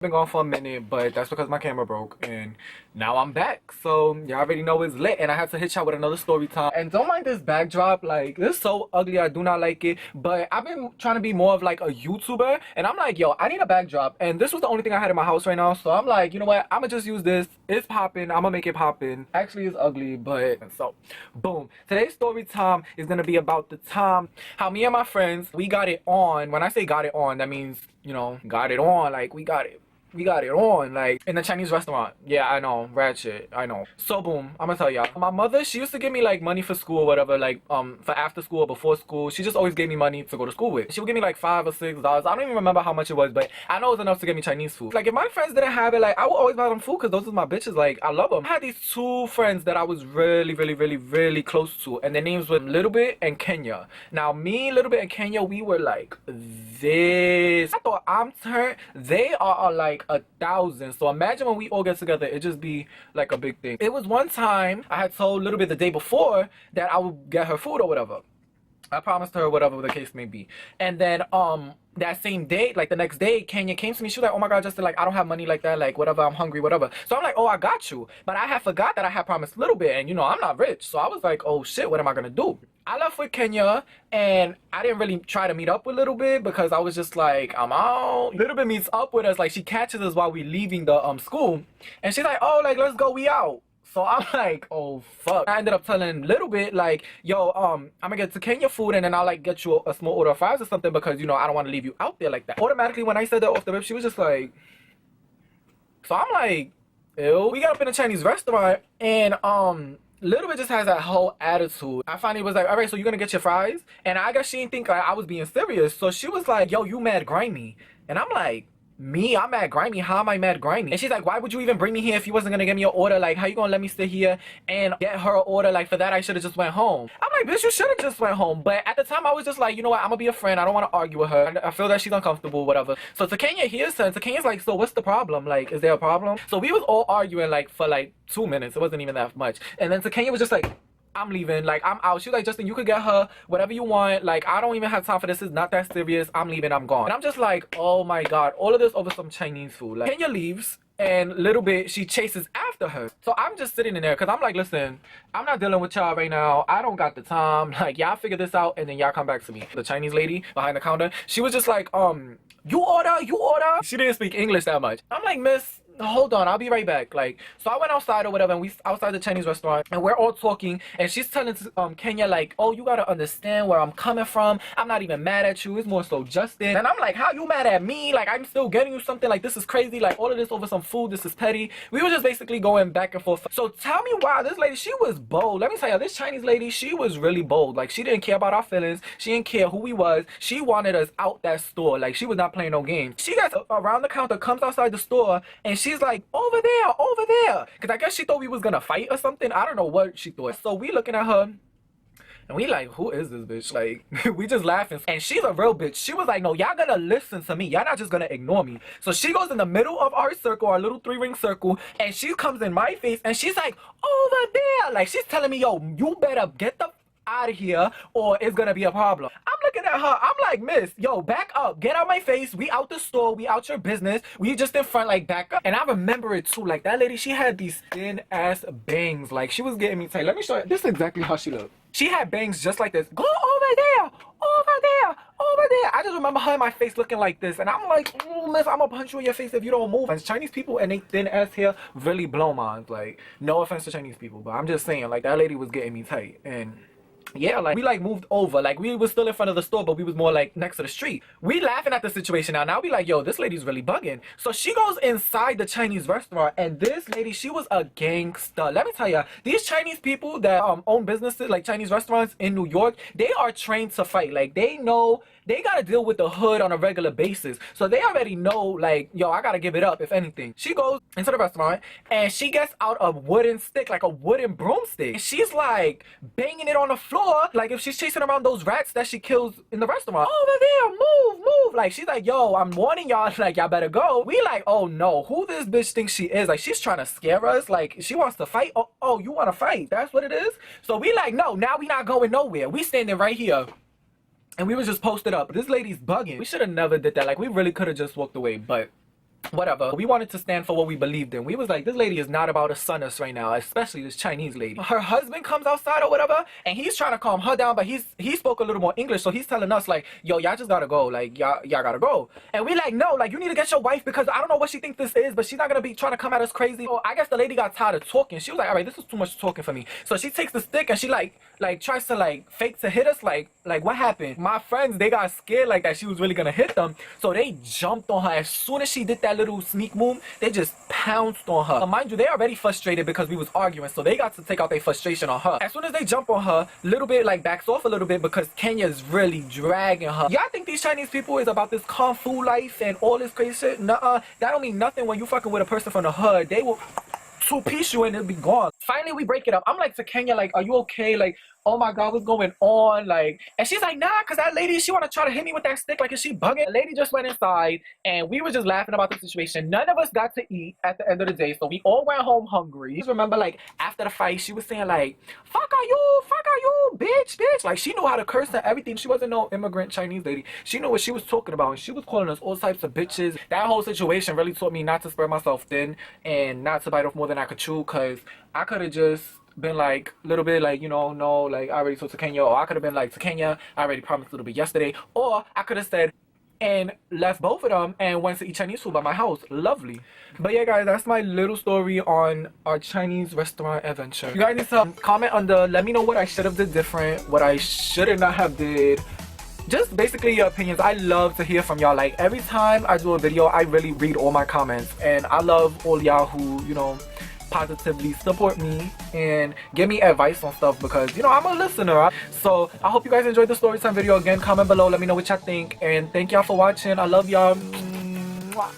Been gone for a minute, but that's because my camera broke and now I'm back. So y'all already know it's lit and I had to hit y'all with another story time. And don't mind this backdrop, like this is so ugly, I do not like it. But I've been trying to be more of like a YouTuber and I'm like, yo, I need a backdrop. And this was the only thing I had in my house right now. So I'm like, you know what? I'ma just use this. It's popping. I'ma make it popping. Actually it's ugly, but so boom. Today's story time is gonna be about the time how me and my friends, we got it on. When I say got it on, that means, you know, got it on, like we got it on, like in a Chinese restaurant. Yeah, I know, ratchet, I know. So boom, I'm gonna tell y'all. My mother, she used to give me like money for school or whatever, like for after school or before school. She just always gave me money to go to school with. She would give me like $5 or $6. I don't even remember how much it was, but I know it was enough to get me Chinese food. Like if my friends didn't have it, like I would always buy them food because those are my bitches. Like I love them. I had these two friends that I was really close to, and their names were Little Bit and Kenya. Now me, Little Bit, and Kenya, we were like this. I thought I'm turned. They are like 1,000. So imagine when we all get together, it just be like a big thing. It was one time I had told Little Bit the day before that I would get her food or whatever. I promised her whatever the case may be. And then that same day, like the next day, Kenya came to me. She was like, oh my God, Justin, like I don't have money like that, like whatever, I'm hungry, whatever. So I'm like, oh, I got you. But I had forgot that I had promised Little Bit, and you know, I'm not rich. So I was like, oh shit, what am I gonna do? I left with Kenya and I didn't really try to meet up with Little Bit because I was just like, I'm out. Little Bit meets up with us, like she catches us while we leaving the school, and she's like, oh, like let's go, we out. So I'm like, oh fuck. I ended up telling Little Bit like, yo, I'm gonna get to Kenya food and then I'll like get you a small order of fries or something because you know I don't want to leave you out there like that. Automatically when I said that off the rip, she was just like, so I'm like, ew. We got up in a Chinese restaurant and Little Bit just has that whole attitude. I finally was like, all right, so you're gonna get your fries? And I guess she didn't think like, I was being serious. So she was like, yo, you mad grimy. And I'm like, me? I'm mad grimy? How am I mad grimy? And she's like, why would you even bring me here if you wasn't gonna give me your order? Like, how you gonna let me sit here and get her order? Like, for that, I should have just went home. I'm like, bitch, you should have just went home. But at the time, I was just like, you know what? I'm gonna be a friend. I don't want to argue with her. I feel that she's uncomfortable, whatever. So Takenya hears her, and Takenya's like, so what's the problem? Like, is there a problem? So we was all arguing, like, for, like, 2 minutes. It wasn't even that much. And then Takenya was just like, I'm leaving, like I'm out. She was like, Justin, you could get her whatever you want, like I don't even have time for this, it's not that serious, I'm leaving, I'm gone. And I'm just like, oh my God, all of this over some Chinese food. Like Kenya leaves and Little Bit, she chases after her. So I'm just sitting in there because I'm like, listen, I'm not dealing with y'all right now, I don't got the time, like y'all figure this out and then y'all come back to me. The Chinese lady behind the counter, she was just like, you order. She didn't speak English that much. I'm like, miss, hold on, I'll be right back. Like, so I went outside or whatever, and we outside the Chinese restaurant, and we're all talking, and she's telling Kenya like, oh, you gotta understand where I'm coming from. I'm not even mad at you. It's more so Justin. And I'm like, how you mad at me? Like, I'm still getting you something. Like, this is crazy. Like, all of this over some food. This is petty. We were just basically going back and forth. So tell me why this lady, she was bold. Let me tell you, this Chinese lady, she was really bold. Like, she didn't care about our feelings. She didn't care who we was. She wanted us out that store. Like, she was not playing no game. She gets around the counter, comes outside the store, and she's like, over there. Because I guess she thought we was gonna fight or something. I don't know what she thought. So we looking at her, and we like, who is this bitch? Like, we just laughing. And she's a real bitch. She was like, no, y'all gonna listen to me. Y'all not just gonna ignore me. So she goes in the middle of our circle, our little 3-ring circle, and she comes in my face, and she's like, over there. Like, she's telling me, yo, you better get the out of here or it's gonna be a problem. I'm looking at her, I'm like, miss, yo, back up, get out my face, we out the store, we out your business, we just in front, like back up. And I remember it too, like that lady, she had these thin ass bangs, like she was getting me tight. Let me show you, this is exactly how she looked. She had bangs just like this. Go over there, over there, over there. I just remember her in my face looking like this, and I'm like, miss, I'm gonna punch you in your face if you don't move. And Chinese people and they thin ass hair really blow minds. Like, no offense to Chinese people, but I'm just saying, like that lady was getting me tight. And yeah, like we like moved over, like we was still in front of the store, but we was more like next to the street. We laughing at the situation now we like, yo, this lady's really bugging. So she goes inside the Chinese restaurant, and this lady, she was a gangster. Let me tell you, these Chinese people that own businesses like Chinese restaurants in New York, they are trained to fight. Like they know they gotta deal with the hood on a regular basis, so they already know, like, yo, I gotta give it up if anything. She goes into the restaurant and she gets out a wooden stick, like a wooden broomstick, and she's like banging it on the floor, like if she's chasing around those rats that she kills in the restaurant. Over there, move. Like she's like, yo, I'm warning y'all, like y'all better go. We like, oh no, who this bitch thinks she is? Like she's trying to scare us, like she wants to fight. Oh, you want to fight? That's what it is. So we like, no, now we not going nowhere, we standing right here. And we was just posted up. This lady's bugging. We should have never did that. Like, we really could have just walked away, but whatever. We wanted to stand for what we believed in. We was like, this lady is not about to sun us right now, especially this Chinese lady. Her husband comes outside or whatever, and he's trying to calm her down, but he spoke a little more English, so he's telling us like, yo, y'all just gotta go, like y'all gotta go. And we like, no, like you need to get your wife, because I don't know what she thinks this is, but she's not gonna be trying to come at us crazy. So I guess the lady got tired of talking. She was like, all right, this is too much talking for me. So she takes the stick and she like tries to like fake to hit us. Like what happened? My friends, they got scared like that she was really gonna hit them, so they jumped on her. As soon as she did that little sneak move, they just pounced on her. Mind you, they already frustrated because we was arguing, so they got to take out their frustration on her. As soon as they jump on her, little bit like backs off a little bit because Kenya's really dragging her. Y'all think these Chinese people is about this kung fu life and all this crazy shit? Nuh-uh. That don't mean nothing when you fucking with a person from the hood. They will two-piece you and it'll be gone. Finally, we break it up. I'm like to Kenya, like, are you okay? Like, oh my god, what's going on? Like, and she's like, nah, cause that lady, she wanna try to hit me with that stick. Like, is she bugging? The lady just went inside and we were just laughing about the situation. None of us got to eat at the end of the day, so we all went home hungry. Just remember, like, after the fight, she was saying like, fuck are you, bitch. Like, she knew how to curse and everything. She wasn't no immigrant Chinese lady. She knew what she was talking about, and she was calling us all types of bitches. That whole situation really taught me not to spread myself thin and not to bite off more than I could chew, cause I could have just been like a little bit like, you know, no, like I already told to Kenya, or I could have been like to Kenya, I already promised a little bit yesterday, or I could have said and left both of them and went to eat Chinese food by my house. Lovely. But yeah, guys, that's my little story on our Chinese restaurant adventure. You guys need to comment under, let me know what I should have did different, what I should not have did. Just basically your opinions. I love to hear from y'all. Like, every time I do a video, I really read all my comments, and I love all y'all who, you know, positively support me and give me advice on stuff, because, you know, I'm a listener. So I hope you guys enjoyed the story time video. Again, comment below, let me know what y'all think, and thank y'all for watching. I love y'all. Mwah.